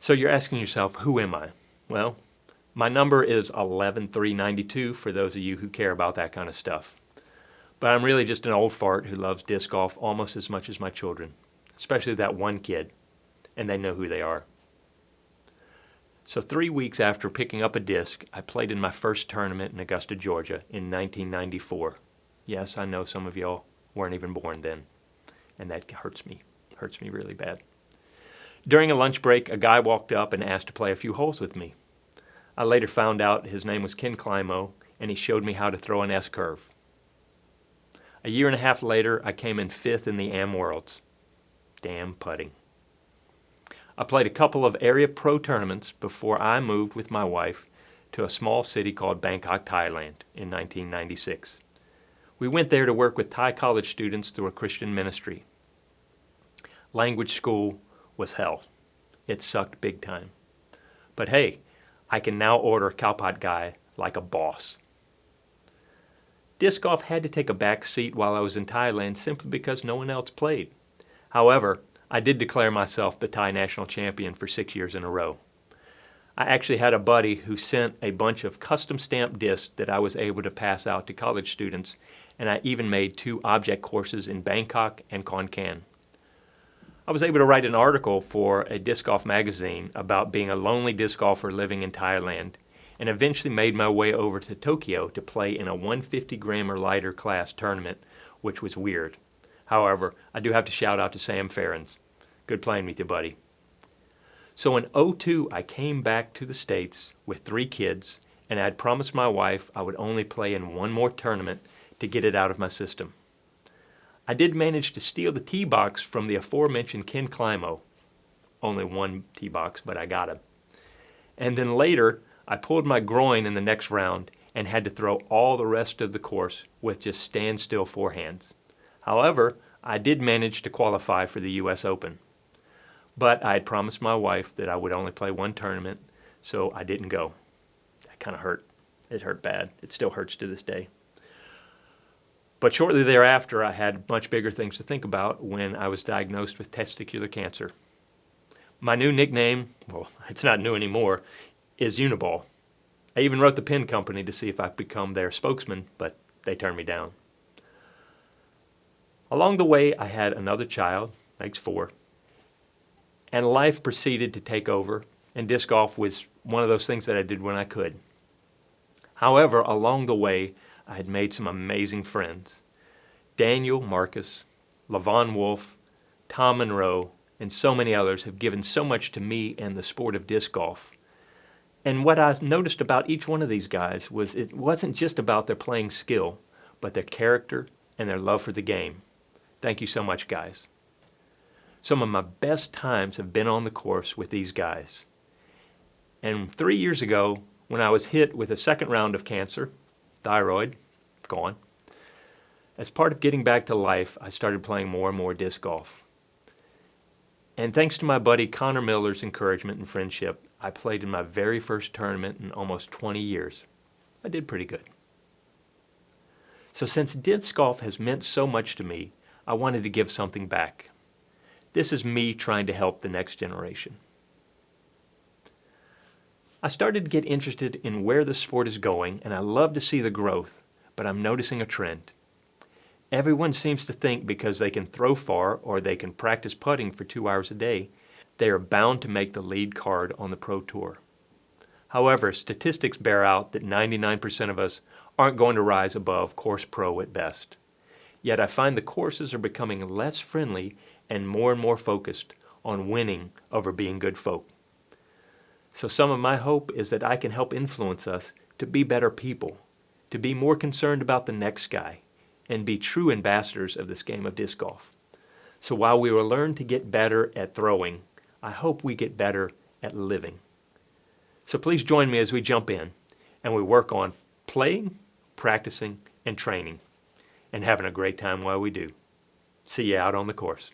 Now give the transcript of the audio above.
So you're asking yourself, who am I? Well, my number is 11392 for those of you who care about that kind of stuff. But I'm really just an old fart who loves disc golf almost as much as my children, especially that one kid, and they know who they are. So 3 weeks after picking up a disc, I played in my first tournament in Augusta, Georgia in 1994. Yes, I know some of y'all weren't even born then, and that hurts me really bad. During a lunch break, a guy walked up and asked to play a few holes with me. I later found out his name was Ken Climo, and he showed me how to throw an S-curve. A year and a half later, I came in 5th in the Am Worlds. Damn putting. I played a couple of area pro tournaments before I moved with my wife to a small city called Bangkok, Thailand in 1996. We went there to work with Thai college students through a Christian ministry. Language school was hell. It sucked big time. But hey, I can now order khao pad gai like a boss. Disc golf had to take a back seat while I was in Thailand simply because no one else played. However, I did declare myself the Thai national champion for 6 years in a row. I actually had a buddy who sent a bunch of custom stamped discs that I was able to pass out to college students, and I even made 2 object courses in Bangkok and Khon Kaen. I was able to write an article for a disc golf magazine about being a lonely disc golfer living in Thailand, and eventually made my way over to Tokyo to play in a 150 gram or lighter class tournament, which was weird. However, I do have to shout out to Sam Ferrens. Good playing with you, buddy. So in 2002, I came back to the States with 3 kids, and I had promised my wife I would only play in one more tournament to get it out of my system. I did manage to steal the tee box from the aforementioned Ken Climo. Only one tee box, but I got him. And then later, I pulled my groin in the next round and had to throw all the rest of the course with just standstill forehands. However, I did manage to qualify for the U.S. Open. But I had promised my wife that I would only play one tournament, so I didn't go. That kind of hurt. It hurt bad. It still hurts to this day. But shortly thereafter, I had much bigger things to think about when I was diagnosed with testicular cancer. My new nickname, well, it's not new anymore, is Uniball. I even wrote the pin company to see if I could become their spokesman, but they turned me down. Along the way, I had another child, makes 4, and life proceeded to take over, and disc golf was one of those things that I did when I could. However, along the way, I had made some amazing friends. Daniel Marcus, Lavon Wolf, Tom Monroe, and so many others have given so much to me and the sport of disc golf. And what I noticed about each one of these guys was it wasn't just about their playing skill, but their character and their love for the game. Thank you so much, guys. Some of my best times have been on the course with these guys. And 3 years ago, when I was hit with a second round of cancer, thyroid, gone, as part of getting back to life, I started playing more and more disc golf. And thanks to my buddy Connor Miller's encouragement and friendship, I played in my very first tournament in almost 20 years. I did pretty good. So since disc golf has meant so much to me, I wanted to give something back. This is me trying to help the next generation. I started to get interested in where the sport is going, and I love to see the growth, but I'm noticing a trend. Everyone seems to think because they can throw far or they can practice putting for 2 hours a day, they are bound to make the lead card on the Pro Tour. However, statistics bear out that 99% of us aren't going to rise above course pro at best. Yet I find the courses are becoming less friendly and more focused on winning over being good folk. So some of my hope is that I can help influence us to be better people, to be more concerned about the next guy, and be true ambassadors of this game of disc golf. So while we will learn to get better at throwing, I hope we get better at living. So please join me as we jump in and we work on playing, practicing, and training, and having a great time while we do. See you out on the course.